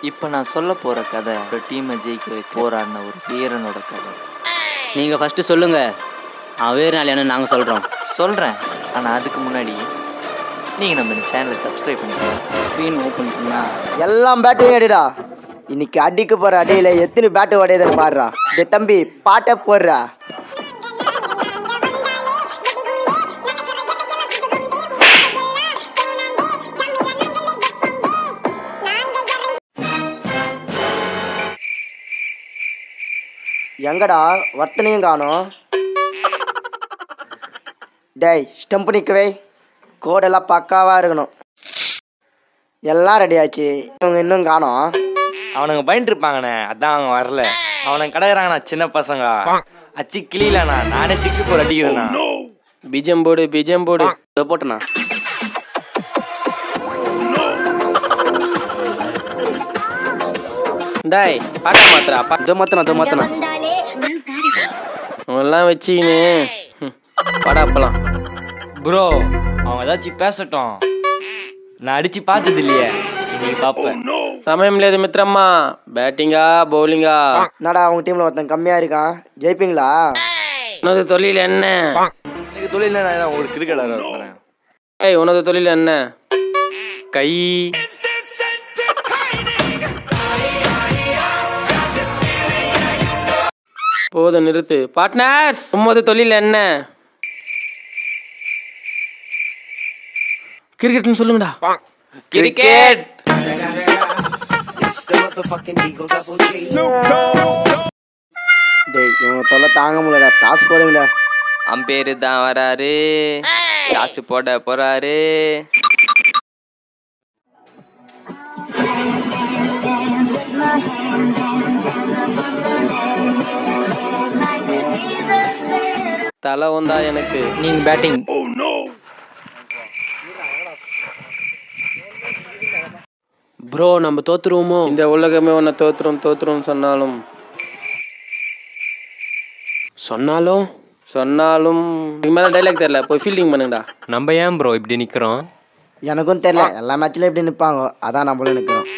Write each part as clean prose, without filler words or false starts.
இப்போ நான் சொல்ல போகிற கதை ஒரு டீமை ஜெயிக்க வைக்க போராடின ஒரு வீரனோட கதை. நீங்கள் ஃபஸ்ட்டு சொல்லுங்கள், அவன் வீரனால என்ன நாங்கள் சொல்கிறோம். சொல்கிறேன், ஆனால் அதுக்கு முன்னாடி நீங்கள் நம்ம இந்த சேனலை சப்ஸ்கிரைப் பண்ணிக்கலாம். ஸ்க்ரீன் ஓப்பன் பண்ணால் எல்லாம் பேட்டையும் அடிடா. இன்னைக்கு அடிக்க போற அடியில எத்தனை பேட்டு உடையதுன்னு பாடுறா. டே தம்பி, பாட்டை போடுறா. எங்கடா வர்த்தனையும் காணோம். டேய் ஸ்டெம்ப் நிற்கவே, கோடெல்லாம் பக்காவா இருக்கணும். எல்லாம் ரெடி ஆச்சு, இவங்க இன்னும் காணோம். அவனுங்க பயந்துட்டு இருப்பாங்கண்ணே, அதான் அவங்க வரல. அவனுங்க கிடக்குறாங்கண்ணா சின்ன பசங்க. அச்சு கிளியிலண்ணா, நானே 6-4 அடிக்கிறேண்ணா. பிஜம் போடு பிஜம் போடு. போட்டண்ணா. டாய் பாட்ட மாத்திரா மாத்தனா அவெல்லாம் வச்சுக்கின்னு படாப்பலாம். ப்ரோ அவங்க ஏதாச்சும் பேசட்டும், நான் அடிச்சு பார்த்தது இல்லையே, இன்னைக்கு பார்ப்பேன். சமயம் లేదు மித்ரம்மா. பேட்டிங்கா பவுலிங்கா? என்னடா அவங்க டீம்ல ஒருத்தன் கம்மியா இருக்கான், ஜெயிப்பீங்களா? உனது தொழில் என்ன? எனக்கு தொழில் நான் உங்களுக்கு கிரிக்கெட் வரேன். ஏய் உனது தொழில் என்ன? கை போதும் நிறுத்து. பார்ட்னர்ஸ், உமது தொழில் என்ன? கிரிக்கெட்னு சொல்லுங்கடா. கிரிக்கெட். டேய் இவங்க தொல்லை தாங்க முடியலடா, டாஸ் போடுங்கடா. அம்பேரு தான் வராரு, காசு போட போறாரு. தலை வந்தா எனக்கு. நீங்கள் பேட்டிங். ப்ரோ நம்ம தோத்துருவோமோ? இந்த உலகமே உன்னை தோத்துரும் சொன்னாலும் இதுக்கு மேல டைலாக் தெரியல, போய் ஃபீல்டிங் பண்ணுங்கடா. நம்ம ஏன் ப்ரோ இப்படி நிக்கிறோம்? எனக்கும் தெரியல, எல்லா மேட்ச்லயும் எப்படி நிற்பாங்க, அதான் நம்மளும் நிற்கிறோம்.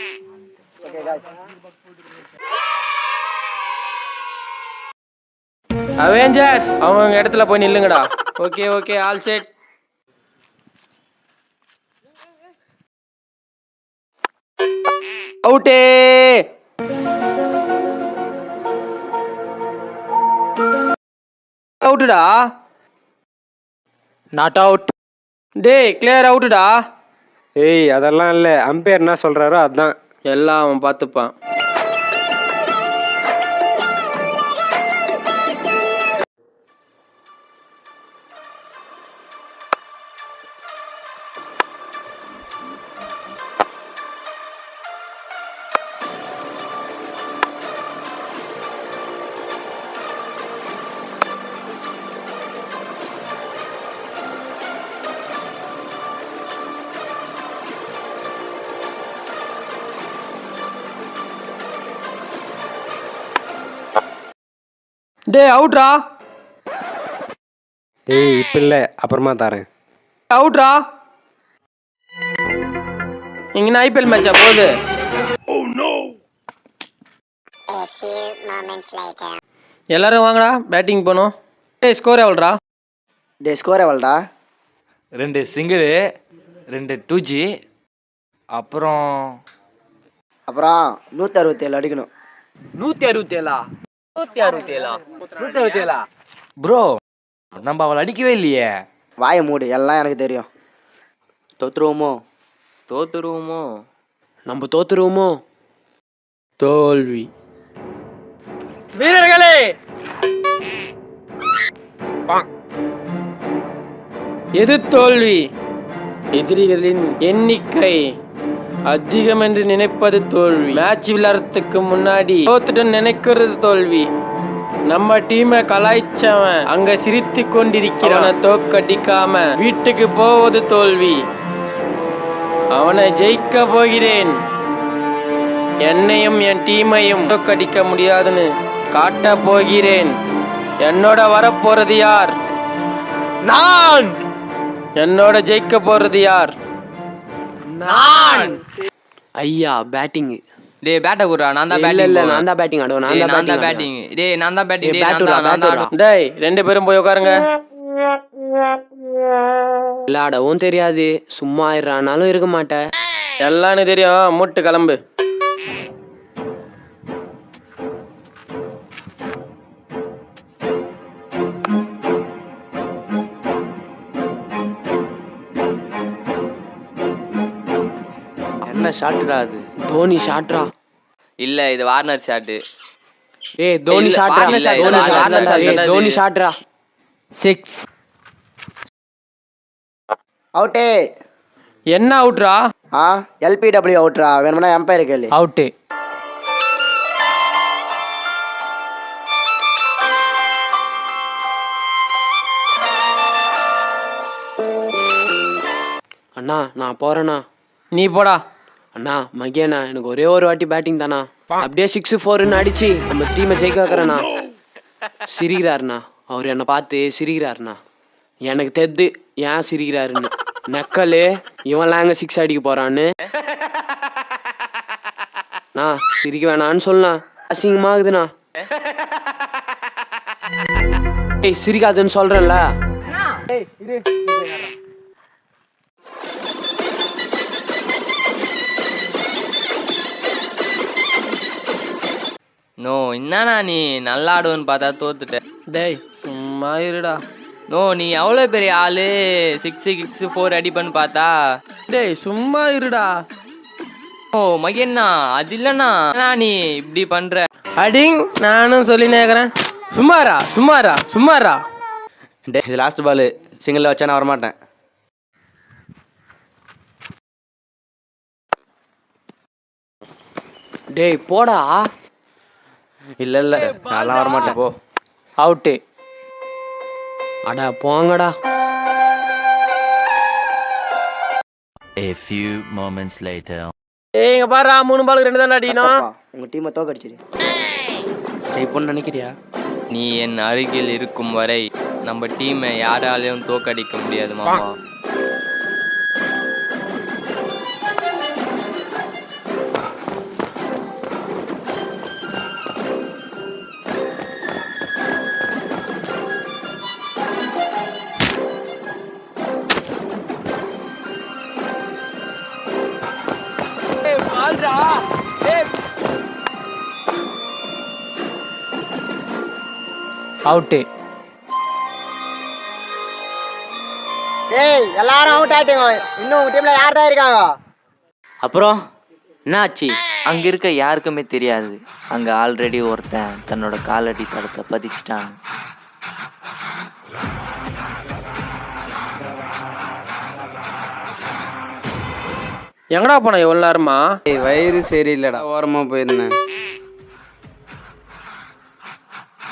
அவெஞ்சர்ஸ் அவங்க இடத்துல போய் நில்லுங்கடா. Okay okay, all set. அவுட்டே. அவுட்டுடா. Not out. டேய் கிளியர் அவுட்டுடா. ஏய் அதெல்லாம் இல்லை, அம்பையர் என்ன சொல்கிறாரோ அதுதான். எல்லாம் அவன் பார்த்துப்பான். டேய் அவுட்ரா. ஏய் இப்போ இல்லை, அப்புறமா தரேன். அவுட்ரா. இங்க ஐபிஎல் மேட்சா போகுது. எல்லாரும் வாங்கடா, பேட்டிங் போனோம். டேய் ஸ்கோர் எவ்வளோடா? டே ஸ்கோர் எவ்வளோடா? 2 சிங்கிள் 2 2G, அப்புறம் 167 அடிக்கணும். 167 ப்ரோ நம்ம அவளை அடிக்கவே இல்லையே. வாயை மூடு, எல்லாம் எனக்கு தெரியும். தோத்துருவோமோ? நம்ம தோத்துருவோமோ? தோல்வி. வீரர்களே, எது தோல்வி? எதிரிகளின் எண்ணிக்கை அதிகம் என்று நினைப்பது தோல்வி. மேட்ச் விளையாடுறதுக்கு முன்னாடி தோத்துட்டு நினைக்கிறது தோல்வி. நம்ம டீமை கலாய்ச்சவன் அங்க சிரித்து கொண்டிருக்கிறான், தோக்கடிக்காம வீட்டுக்கு போவது தோல்வி. அவனை ஜெயிக்க போகிறேன். என்னையும் என் டீமையும் தோக்கடிக்க முடியாதுன்னு காட்ட போகிறேன். என்னோட வரப்போறது யார்? நான். என்னோட ஜெயிக்க போறது யார்? நான். ஐயா பேட்டிங். டேய் பேட்டை குடுறா, நான் தான் இல்ல பேட்டிங். இல்ல நான் தான் பேட்டிங் ஆடுவேன். நான் நான் தான் தான் பேட்டிங். டேய் நான் தான் பேட்டிங். பேட்டிங். டேய் நான் தான் ஆடுவேன். டேய் 2 பேரும் போய் உட்காருங்க. விளையாடவும் தெரியாது, சும்மா ஆயிடுறானாலும் இருக்க மாட்டேன். எல்லாம் எனக்கு தெரியும், மூட்டு கிளம்பு. என்ன ஷாட்டுடா அது? தோனி ஷாட்ரா. இல்ல இது வார்னர் ஷாட். ஏய் தோனி இல்ல, ஷாட்ரா. இல்ல, இல்ல, தோனி இல்ல, ஷாட்ரா. இல்ல, இல்ல, ஏய் தோனி ஷாட்ரா. 6. அவுட்டே. என்ன அவுட்ரா? எல்பிடபிள்யூ அவுட்ரா. வேணும்னா எம்பையர் கேளு. அவுட்டு. அண்ணா நான் போறேண்ணா. நீ போடா. அண்ணா மகேண்ணா எனக்கு ஒரே ஒரு வாட்டி பேட்டிங் தானா, அப்படியே 6-4ன்னு அடிச்சு நம்ம டீமை ஜெயிக்க வைக்கிறேண்ணா. சிரிக்கிறாருண்ணா, அவர் என்னை பார்த்து சிரிக்கிறாருண்ணா. எனக்கு தெரிது ஏன் சிரிக்கிறாருன்னு. நக்கலு இவன்லாம் எங்க 6 அடிக்க போறான்னு. நான் சிரிக்க வேணான்னு சொல்லலாம், அசிங்கமாகுதுண்ணா. ஏய் சிரிக்காதுன்னு சொல்றேன்ல. நோ என்னண்ணா நீ நல்லா ஆடுவேன்னு பார்த்தா தோத்துட்ட. டேய் சும்மா இருடா. நோ நீ எவ்வளோ பெரிய ஆளு, 6-4 அடிப்பன்னு பார்த்தா. டேய் சும்மா இருடா. ஓ மகேண்ணா அது இல்லைண்ணா, நீ இப்படி பண்ற. அடிங் நானும் சொல்லினே இருக்கிறேன். சும்மாரா சும்மாரா சும்மாரா. டே இது லாஸ்ட் பால், சிங்கிளில் வச்சா நான் வரமாட்டேன். டேய் போடா. இல்லை இல்லை நான்லாம் வரமாட்டேன் போ. அவுட்டு. அடா போங்கடா. A few moments later. ஏய் இங்க பாருடா, 3 பாலுக்கு 2 தான் அடிக்கணும். உங்க டீமை தோக்கடிச்சிரு. ஜெயிப்போன்னு நினைக்கிறியா? நீ என் அருகில் இருக்கும் வரை நம்ம டீமை யாராலையும் தோக்கடிக்க முடியாது மாமா. அவுட்டு. ஏய் எல்லாரும் அவுட் ஆயிட்டீங்க. இன்னும் உங்க டீம்ல யார் தான் இருக்காங்க? அப்புறம் என்ன ஆச்சு? அங்க இருக்க யாருக்குமே தெரியாது, அங்க ஆல்ரெடி ஒருத்தன் தன்னோட காலடி தடத்தை பதிச்சிட்டான். எங்கடா போன எவ்வளவு நேரமா? வயிறு சரியில்லடா, ஓரமா போயிருந்தேன்.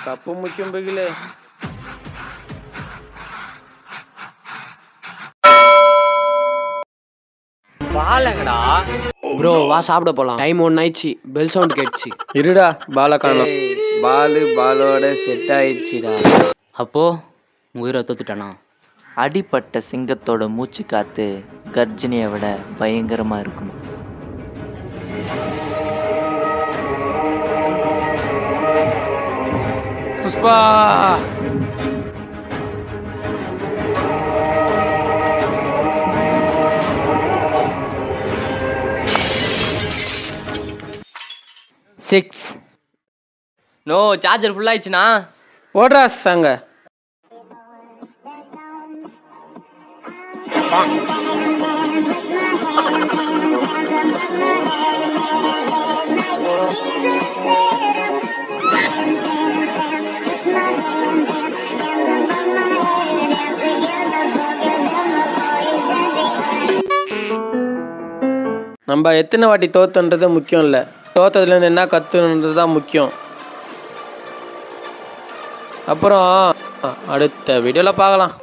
கப்பு முக்கியம் பகிலே. பாலங்கடா. ப்ரோ வா சாப்பிட போலாம். டைம் 1 ஆயிடுச்சு, பெல் சவுண்ட் கேட்டுச்சு. இருடா பாலை காணோம். பாலோட செட் ஆயிடுச்சுடா. அப்போ உயிரை தோத்துட்டானா? அடிப்பட்ட சிங்கத்தோட மூச்சு காத்து கர்ஜனையை விட பயங்கரமா இருக்கும். Pushpa. Six. No charger full ஆயிடுச்சுண்ணா. ஓடுறா சாங்க. நம்ம எத்தனை வாட்டி தோத்துன்றது முக்கியம் இல்லை, தோத்ததுலேருந்து என்ன கற்றுன்றது தான் முக்கியம். அப்புறம் அடுத்த வீடியோவில் பார்க்கலாம்.